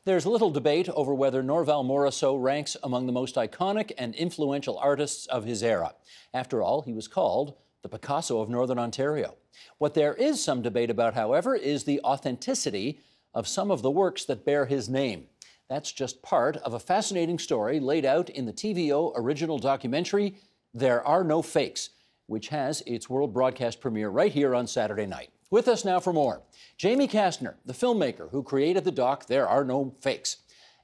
There's little debate over whether Norval Morrisseau ranks among the most iconic and influential artists of his era. After all, he was called the Picasso of Northern Ontario. What there is some debate about, however, is the authenticity of some of the works that bear his name. That's just part of a fascinating story laid out in the TVO original documentary, There Are No Fakes, which has its world broadcast premiere right here on Saturday night. With us now for more, Jamie Kastner, the filmmaker who created the doc There Are No Fakes.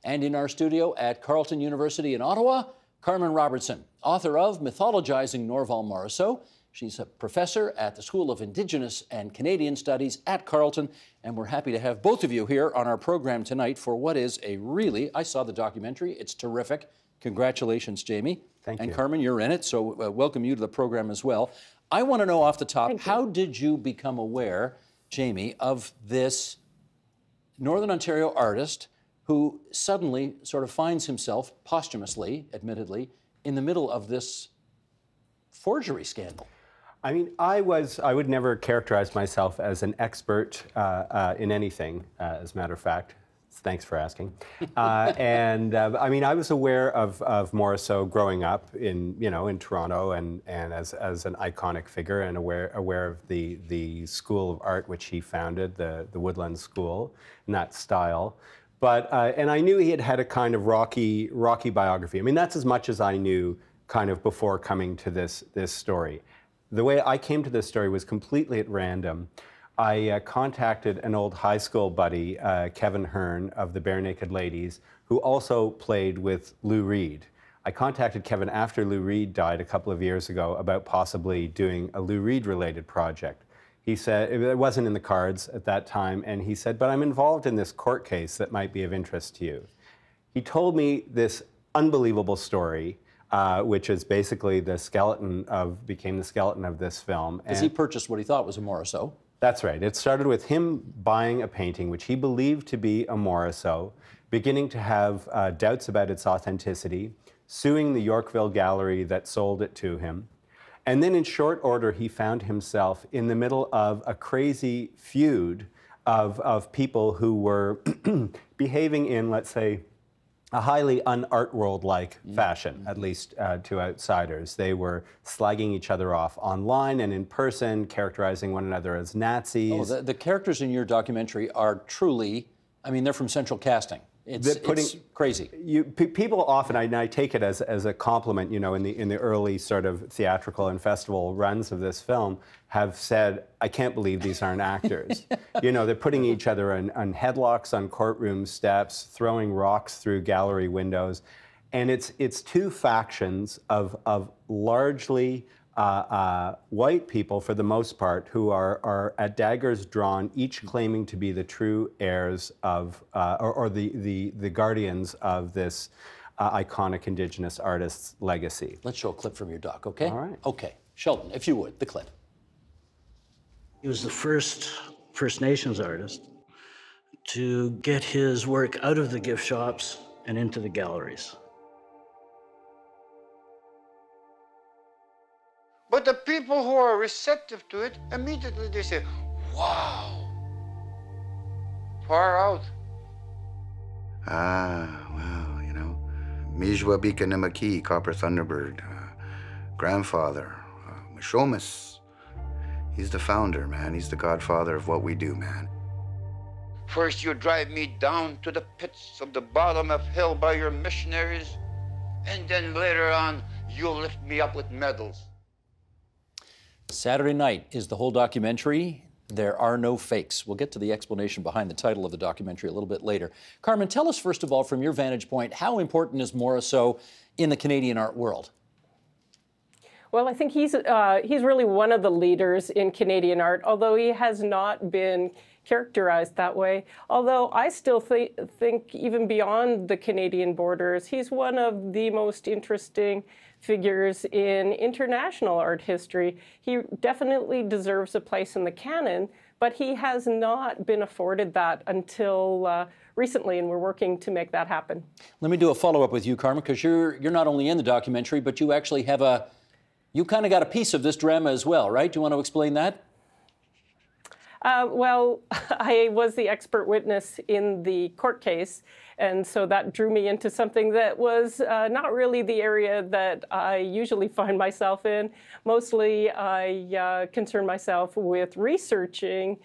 And in our studio at Carleton University in Ottawa, Carmen Robertson, author of Mythologizing Norval Morrisseau. She's a professor at the School of Indigenous and Canadian Studies at Carleton, and we're happy to have both of you here on our program tonight for what is a really, I saw the documentary, it's terrific. Congratulations, Jamie. Thank you. And Carmen, you're in it, so welcome you to the program as well. I want to know off the top, how did you become aware, Jamie, of this Northern Ontario artist who suddenly sort of finds himself, posthumously, admittedly, in the middle of this forgery scandal? I mean, I would never characterize myself as an expert in anything, as a matter of fact. Thanks for asking. I mean, I was aware of Morrisseau growing up in Toronto and as an iconic figure, and aware of the School of Art which he founded, the Woodland School, and that style. But and I knew he had a kind of rocky biography. I mean, that's as much as I knew kind of before coming to this story. The way I came to this story was completely at random. I contacted an old high school buddy, Kevin Hearn of the Bare Naked Ladies, who also played with Lou Reed. I contacted Kevin after Lou Reed died a couple of years ago about possibly doing a Lou Reed related project. He said, it wasn't in the cards at that time, and he said, but I'm involved in this court case that might be of interest to you. He told me this unbelievable story, which is basically became the skeleton of this film. Because he purchased what he thought was a Morrisseau. That's right. It started with him buying a painting which he believed to be a Morrisseau, beginning to have doubts about its authenticity, suing the Yorkville gallery that sold it to him. And then in short order, he found himself in the middle of a crazy feud of people who were behaving in, let's say, a highly un-art world-like fashion, at least to outsiders. They were slagging each other off online and in person, characterizing one another as Nazis. Oh, the characters in your documentary are truly, I mean, they're from Central Casting. It's crazy. People often, I take it as a compliment, in the early sort of theatrical and festival runs of this film, have said, I can't believe these aren't actors. They're putting each other on headlocks on courtroom steps, throwing rocks through gallery windows. And it's two factions of largely white people, for the most part, who are at daggers drawn, each claiming to be the true heirs of, or the guardians of this iconic Indigenous artist's legacy. Let's show a clip from your doc, okay? All right. Okay. Sheldon, if you would, the clip. He was the first First Nations artist to get his work out of the gift shops and into the galleries. But the people who are receptive to it, immediately they say, wow, far out. Well, Mijwa Bika Nimaki, Copper Thunderbird, grandfather, Mishomis. He's the founder, man. He's the godfather of what we do, man. First you drive me down to the pits of the bottom of hell by your missionaries, and then later on, you'll lift me up with medals. Saturday night is the whole documentary, There Are No Fakes. We'll get to the explanation behind the title of the documentary a little bit later. Carmen, tell us first of all, from your vantage point, how important is Morrisseau in the Canadian art world? Well, I think he's really one of the leaders in Canadian art, although he has not been characterized that way. Although I still think even beyond the Canadian borders, he's one of the most interesting figures in international art history. He definitely deserves a place in the canon, but he has not been afforded that until recently, and we're working to make that happen. Let me do a follow-up with you, Carmen, because you're not only in the documentary, but you actually have you kind of got a piece of this drama as well, right? Do you want to explain that? Well, I was the expert witness in the court case, and so that drew me into something that was not really the area that I usually find myself in. Mostly, I concern myself with researching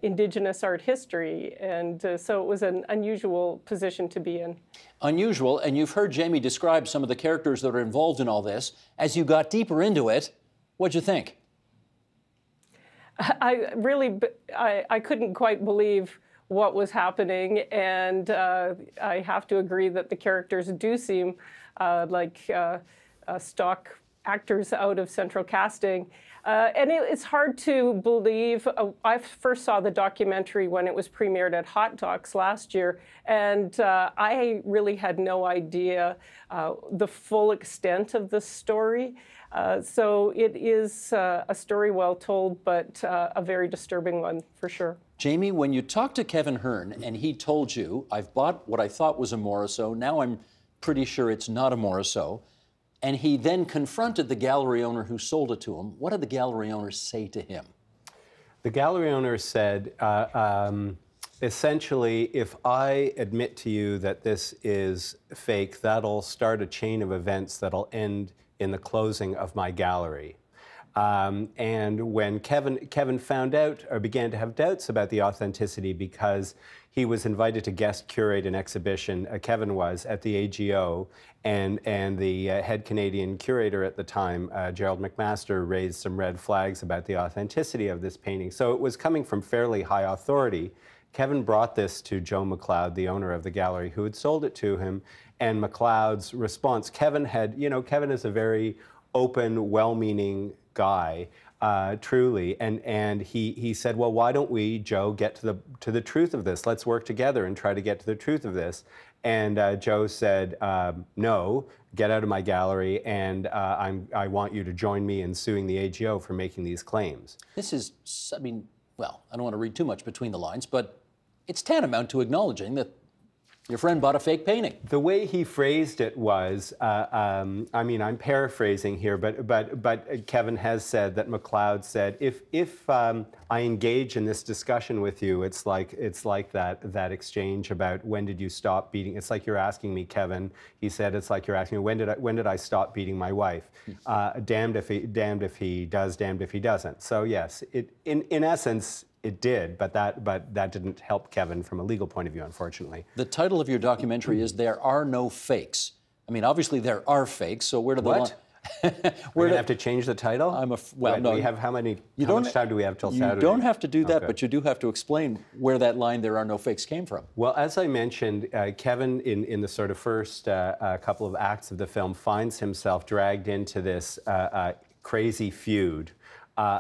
Indigenous art history, and so it was an unusual position to be in. Unusual, and you've heard Jamie describe some of the characters that are involved in all this. As you got deeper into it, what'd you think? I couldn't quite believe what was happening, and I have to agree that the characters do seem like stock actors out of central casting. And it's hard to believe. I first saw the documentary when it was premiered at Hot Docs last year, and I really had no idea the full extent of the story. So it is a story well told, but a very disturbing one for sure. Jamie, when you talked to Kevin Hearn and he told you, I've bought what I thought was a Morrisseau, now I'm pretty sure it's not a Morrisseau, and he then confronted the gallery owner who sold it to him, what did the gallery owner say to him? The gallery owner said, essentially, if I admit to you that this is fake, that'll start a chain of events that'll end in the closing of my gallery. And when Kevin found out or began to have doubts about the authenticity because he was invited to guest curate an exhibition, Kevin was, at the AGO, and the head Canadian curator at the time, Gerald McMaster, raised some red flags about the authenticity of this painting. So it was coming from fairly high authority. Kevin brought this to Joe McLeod, the owner of the gallery, who had sold it to him, and McLeod's response, Kevin is a very open, well-meaning guy, truly, and he said, well, why don't we, Joe, get to the truth of this? Let's work together and try to get to the truth of this. And Joe said, no, get out of my gallery, and I want you to join me in suing the AGO for making these claims. This is, I mean, well, I don't want to read too much between the lines, but it's tantamount to acknowledging that your friend bought a fake painting. The way he phrased it was, I mean, I'm paraphrasing here, but Kevin has said that McLeod said, if I engage in this discussion with you, it's like that exchange about when did you stop beating? It's like you're asking me, Kevin. He said, it's like you're asking me, when did I stop beating my wife? Damned if he does, damned if he doesn't. So yes, in essence, it did, but that didn't help Kevin from a legal point of view, unfortunately. The title of your documentary is "There Are No Fakes." I mean, obviously there are fakes. So where do the what? We're gonna have to change the title. Well, no. We have how much time do we have till Saturday? You don't have to do that, okay. But you do have to explain where that line "There are no fakes" came from. Well, as I mentioned, Kevin, in the sort of first couple of acts of the film, finds himself dragged into this crazy feud.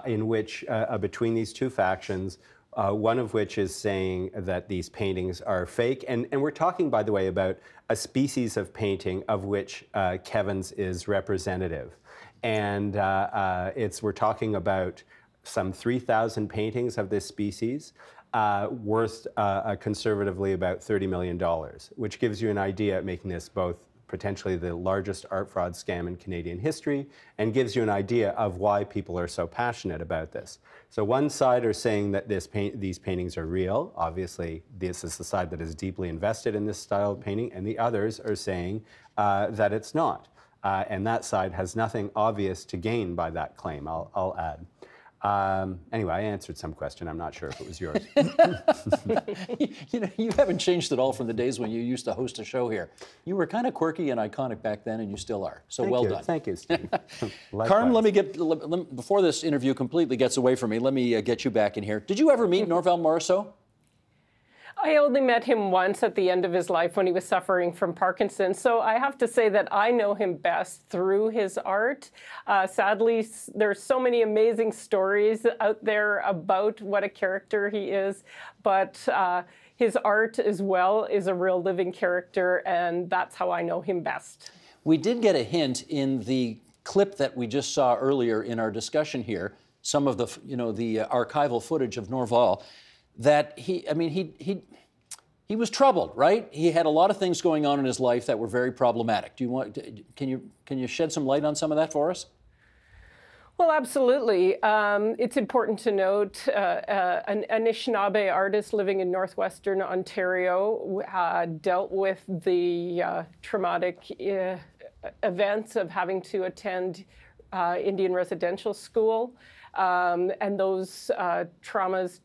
In which, between these two factions, one of which is saying that these paintings are fake. And we're talking, by the way, about a species of painting of which Kevin's is representative. And we're talking about some 3,000 paintings of this species, worth conservatively about $30 million, which gives you an idea at making this both potentially the largest art fraud scam in Canadian history, and gives you an idea of why people are so passionate about this. So one side are saying that these paintings are real. Obviously, this is the side that is deeply invested in this style of painting, and the others are saying that it's not. And that side has nothing obvious to gain by that claim, I'll add. Anyway, I answered some question. I'm not sure if it was yours. You know, you haven't changed at all from the days when you used to host a show here. You were kind of quirky and iconic back then, and you still are. So well done. Thank you, Steve. Carm, before this interview completely gets away from me, let me get you back in here. Did you ever meet Norval Morrisseau? I only met him once at the end of his life when he was suffering from Parkinson's. So I have to say that I know him best through his art. Sadly, there's so many amazing stories out there about what a character he is, but his art as well is a real living character, and that's how I know him best. We did get a hint in the clip that we just saw earlier in our discussion here, some of the, the archival footage of Norval, that he was troubled, right? He had a lot of things going on in his life that were very problematic. Can you shed some light on some of that for us? Well, absolutely. It's important to note an Anishinaabe artist living in northwestern Ontario dealt with the traumatic events of having to attend Indian residential school. And those traumas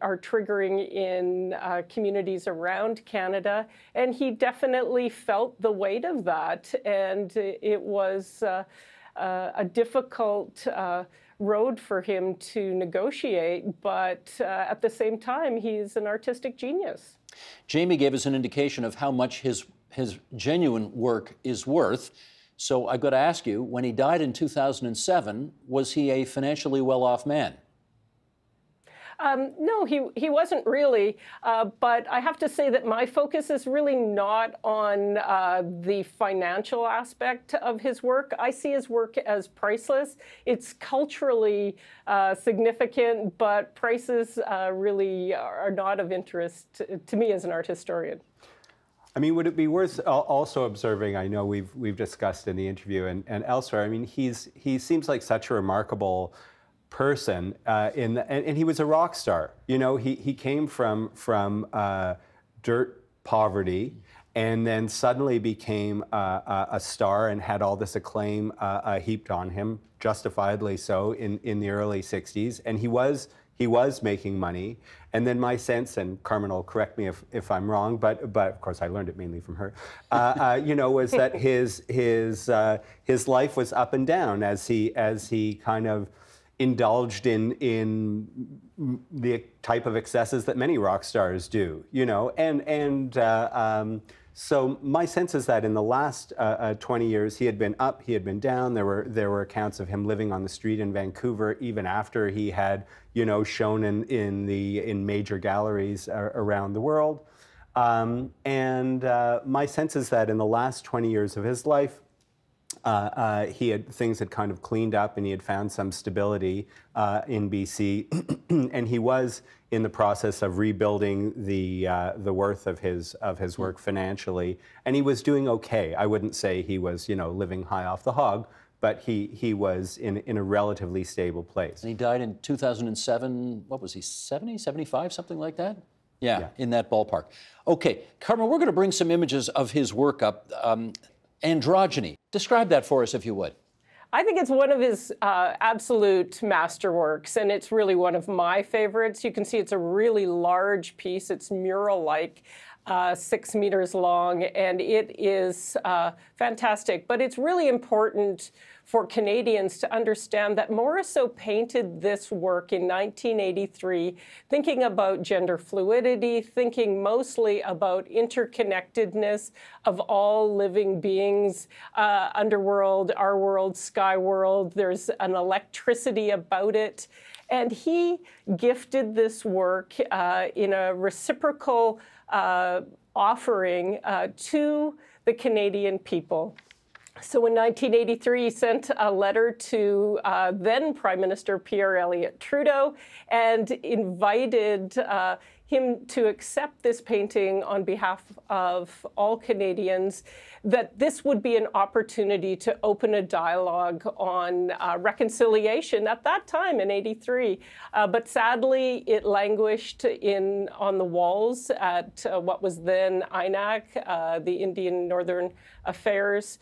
are triggering in communities around Canada. And he definitely felt the weight of that. And it was a difficult road for him to negotiate, but at the same time, he's an artistic genius. Jamie gave us an indication of how much his genuine work is worth. So I've got to ask you, when he died in 2007, was he a financially well-off man? No, he wasn't really, but I have to say that my focus is really not on the financial aspect of his work. I see his work as priceless. It's culturally significant, but prices really are not of interest to me as an art historian. I mean, would it be worth also observing, I know we've discussed in the interview and elsewhere, I mean, he seems like such a remarkable person, and he was a rock star. You know, he came from dirt poverty, and then suddenly became a star and had all this acclaim heaped on him, justifiably so, in the early '60s. And he was making money. And then my sense, and Carmen will correct me if I'm wrong, but of course I learned it mainly from her, you know, was that his life was up and down as he kind of indulged in the type of excesses that many rock stars do, you know, so my sense is that in the last 20 years, he had been up, he had been down. There were accounts of him living on the street in Vancouver even after he had, you know, shown in major galleries around the world. My sense is that in the last 20 years of his life, things had kind of cleaned up, and he had found some stability in BC, and he was in the process of rebuilding the worth of his work financially, and he was doing okay. I wouldn't say he was, you know, living high off the hog, but he was in a relatively stable place. And he died in 2007. What was he, 70, 75, something like that? Yeah, in that ballpark. Okay, Carmen, we're going to bring some images of his work up. Androgyny. Describe that for us, if you would. I think it's one of his absolute masterworks, and it's really one of my favorites. You can see it's a really large piece. It's mural-like, 6 meters long, and it is fantastic. But it's really important for Canadians to understand that Morrisseau painted this work in 1983, thinking about gender fluidity, thinking mostly about interconnectedness of all living beings, underworld, our world, sky world. There's an electricity about it. And he gifted this work in a reciprocal offering to the Canadian people. So in 1983, he sent a letter to then Prime Minister Pierre Elliott Trudeau and invited him to accept this painting on behalf of all Canadians, that this would be an opportunity to open a dialogue on reconciliation at that time in '83. But sadly, it languished on the walls at what was then INAC, the Indian Northern Affairs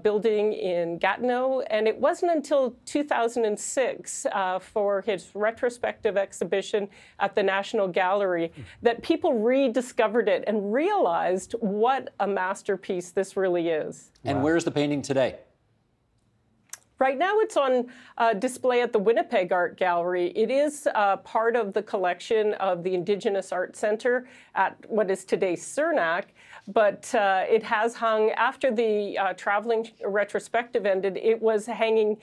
building in Gatineau. And it wasn't until 2006 for his retrospective exhibition at the National Gallery that people rediscovered it and realized what a masterpiece this really is. And where's the painting today? Right now it's on display at the Winnipeg Art Gallery. It is part of the collection of the Indigenous Art Centre at what is today Cernak, but it has hung, after the traveling retrospective ended, it was hanging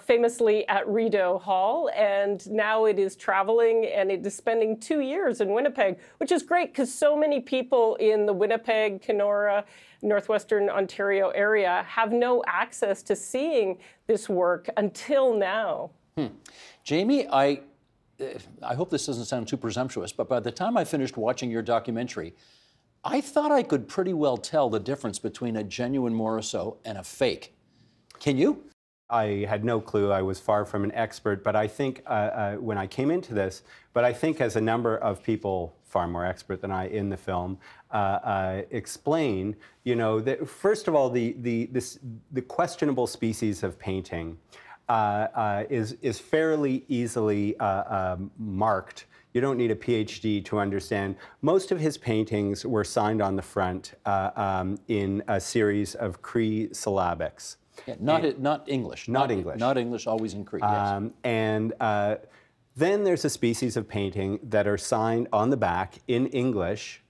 famously at Rideau Hall, and now it is traveling, and it is spending 2 years in Winnipeg, which is great because so many people in the Winnipeg, Kenora, Northwestern Ontario area have no access to seeing this work until now. Jamie, I hope this doesn't sound too presumptuous, but by the time I finished watching your documentary, I thought I could pretty well tell the difference between a genuine Morrisseau and a fake. Can you? I had no clue. I was far from an expert, but I think when I came into this, but I think as a number of people far more expert than I in the film explain, you know, that first of all, the questionable species of painting is fairly easily marked. You don't need a PhD to understand. Most of his paintings were signed on the front in a series of Cree syllabics. Yeah, not English. Not English. Not English, always in Cree, yes. And then there's a species of painting that are signed on the back in English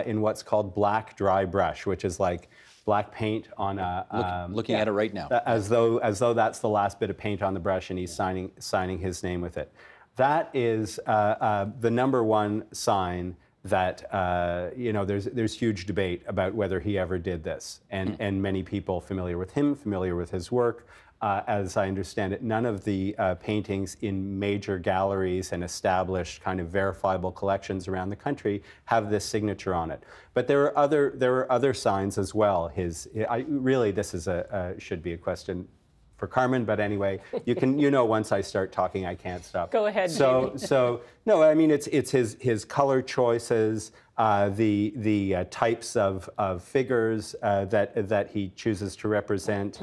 in what's called black dry brush, which is like black paint on a... looking at it right now. As though that's the last bit of paint on the brush and he's signing his name with it. That is the #1 sign that, you know, there's huge debate about whether he ever did this. And many people familiar with him, familiar with his work, as I understand it, none of the paintings in major galleries and established kind of verifiable collections around the country have this signature on it. But there are other signs as well. Really, this is should be a question for Carmen, but anyway, you know, once I start talking, I can't stop. Go ahead. So no, I mean it's his color choices, the types of figures that he chooses to represent,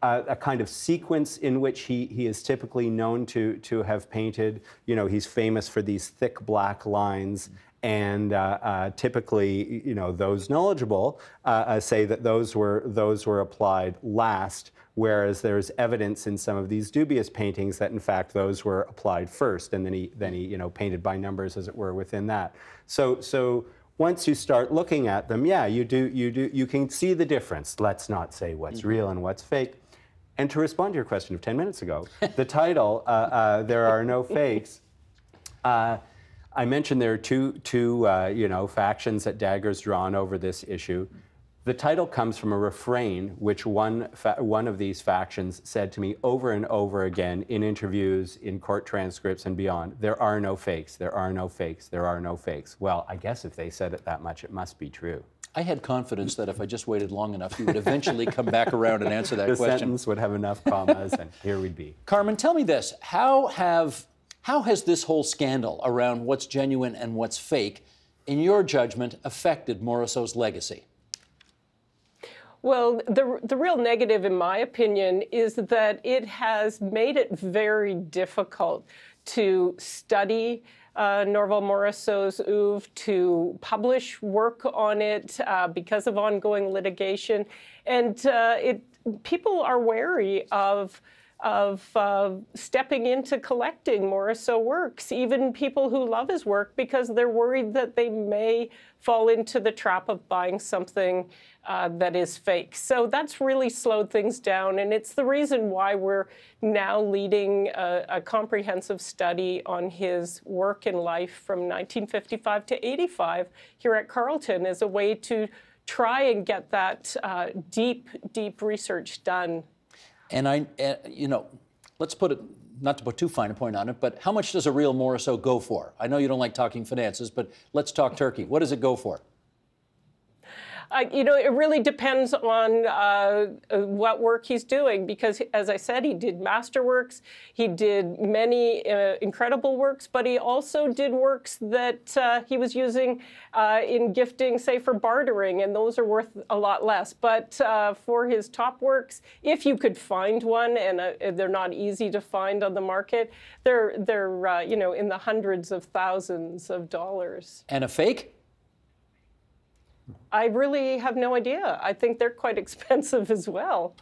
a kind of sequence in which he is typically known to have painted. You know, he's famous for these thick black lines. And typically, you know, those knowledgeable say that those were applied last, whereas there's evidence in some of these dubious paintings that in fact those were applied first, and then he you know, painted by numbers, as it were, within that. So once you start looking at them, yeah, you can see the difference. Let's not say what's real and what's fake. And to respond to your question of 10 minutes ago, the title, There Are No Fakes, I mentioned there are two you know, factions that Dagger's drawn over this issue. The title comes from a refrain which one of these factions said to me over and over again in interviews, in court transcripts and beyond. There are no fakes, there are no fakes, there are no fakes. Well, I guess if they said it that much, it must be true. I had confidence that if I just waited long enough, you would eventually come back around and answer that question. The sentence would have enough commas, and here we'd be. Carmen, tell me this. How has this whole scandal around what's genuine and what's fake, in your judgment, affected Morrisseau's legacy? Well, the real negative, in my opinion, is that it has made it very difficult to study Norval Morrisseau's oeuvre, to publish work on it because of ongoing litigation. And people are wary of stepping into collecting Morrisseau works, even people who love his work, because they're worried that they may fall into the trap of buying something that is fake. So that's really slowed things down, and it's the reason why we're now leading a comprehensive study on his work and life from 1955 to 85 here at Carleton as a way to try and get that deep research done. And you know, let's put it, not to put too fine a point on it, but how much does a real Morrisseau go for? I know you don't like talking finances, but let's talk turkey. What does it go for? You know, it really depends on what work he's doing, because, as I said, he did masterworks, he did many incredible works, but he also did works that he was using in gifting, say, for bartering, and those are worth a lot less. But for his top works, if you could find one, and they're not easy to find on the market, they're you know, in the hundreds of thousands of dollars. And a fake? I really have no idea. I think they're quite expensive as well.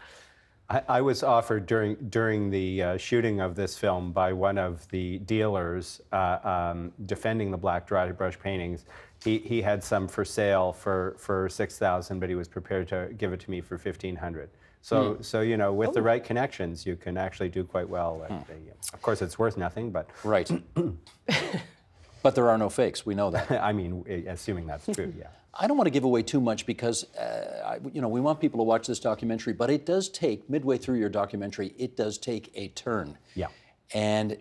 I was offered during the shooting of this film by one of the dealers defending the black dry brush paintings. He had some for sale for $6,000, but he was prepared to give it to me for $1,500. So you know, with the right connections, you can actually do quite well. Of course, it's worth nothing, but right. But there are no fakes. We know that. I mean, assuming that's true, yeah. I don't want to give away too much because, you know, we want people to watch this documentary, but it does take, midway through your documentary, it does take a turn. Yeah. And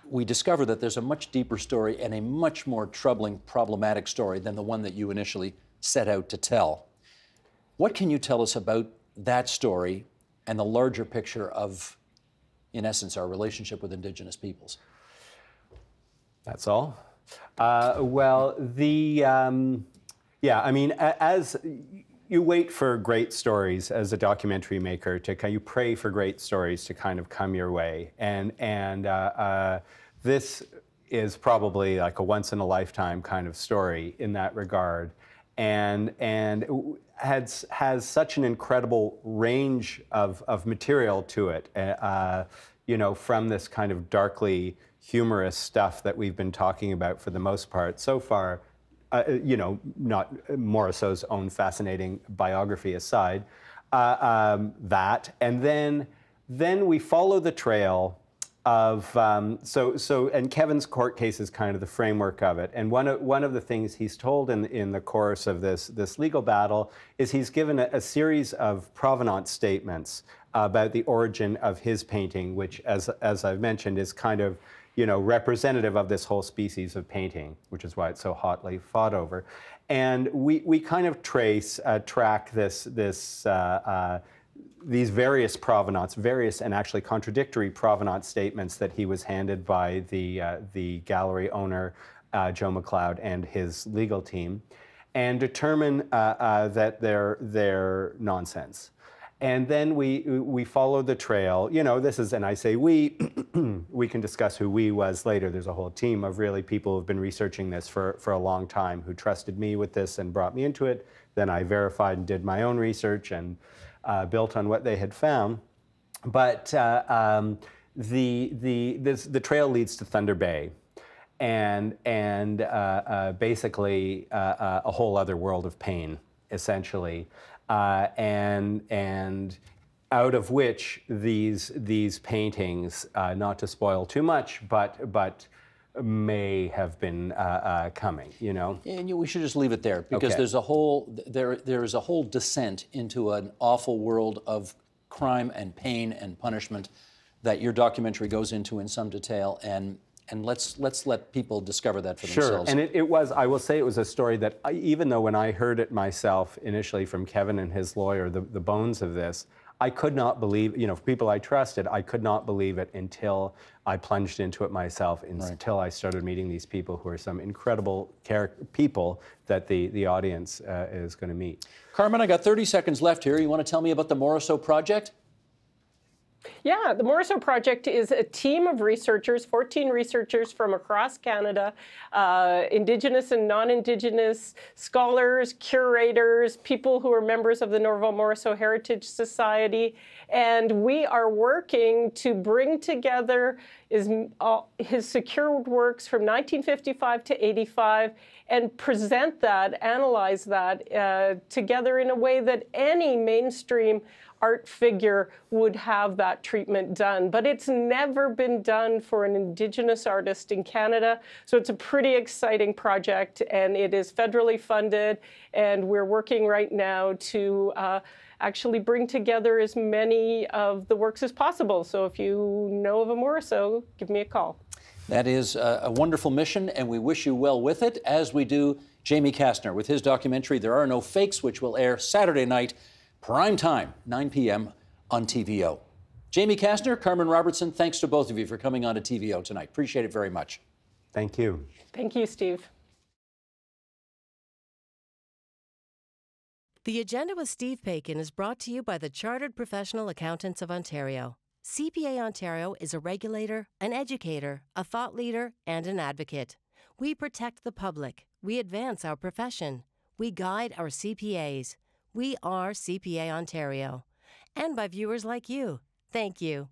we discover that there's a much deeper story and a much more troubling, problematic story than the one that you initially set out to tell. What can you tell us about that story and the larger picture of, in essence, our relationship with Indigenous peoples? That's all. Well, yeah, I mean, as you wait for great stories as a documentary maker you pray for great stories to kind of come your way, and this is probably like a once in a lifetime kind of story in that regard, and has such an incredible range of material to it, you know, from this kind of darkly humorous stuff that we've been talking about for the most part so far, you know, not Morrisseau's own fascinating biography aside, that, and then we follow the trail of, and Kevin's court case is kind of the framework of it, and one of the things he's told in the course of this legal battle is he's given a series of provenance statements about the origin of his painting, which, as I've mentioned, is kind of, you know, representative of this whole species of painting, which is why it's so hotly fought over. And we kind of track these various provenance, various and actually contradictory provenance statements that he was handed by the gallery owner, Joe McLeod, and his legal team, and determine that they're nonsense. And then we follow the trail. You know, this is, and I say we can discuss who we was later. There's a whole team of really people who've been researching this for a long time, who trusted me with this and brought me into it. Then I verified and did my own research and built on what they had found. But the trail leads to Thunder Bay, and basically a whole other world of pain, essentially. And out of which these paintings, not to spoil too much, but may have been coming, you know. And we should just leave it there, because Okay. there's there is a whole descent into an awful world of crime and pain and punishment that your documentary goes into in some detail, and let's let people discover that for themselves. Sure, and it was, I will say, it was a story that, even though when I heard it myself initially from Kevin and his lawyer, the bones of this, I could not believe, you know, for people I trusted, I could not believe it until I plunged into it myself, until I started meeting these people who are some incredible people that the audience is going to meet. Carmen, I got 30 seconds left here. You want to tell me about the Morrisseau project? Yeah, the Morrisseau Project is a team of researchers, 14 researchers from across Canada, Indigenous and non-Indigenous scholars, curators, people who are members of the Norval Morrisseau Heritage Society, and we are working to bring together his secured works from 1955 to 85 and present that, analyze that together in a way that any mainstream art figure would have that treatment done. But it's never been done for an Indigenous artist in Canada. So it's a pretty exciting project, and it is federally funded. And we're working right now to actually bring together as many of the works as possible. So if you know of a Morrisseau, give me a call. That is a wonderful mission, and we wish you well with it, as we do Jamie Kastner with his documentary, There Are No Fakes, which will air Saturday night, prime time, 9 p.m. on TVO. Jamie Kastner, Carmen Robertson, thanks to both of you for coming on to TVO tonight. Appreciate it very much. Thank you. Thank you, Steve. The Agenda with Steve Paikin is brought to you by the Chartered Professional Accountants of Ontario. CPA Ontario is a regulator, an educator, a thought leader, and an advocate. We protect the public. We advance our profession. We guide our CPAs. We are CPA Ontario. And by viewers like you. Thank you.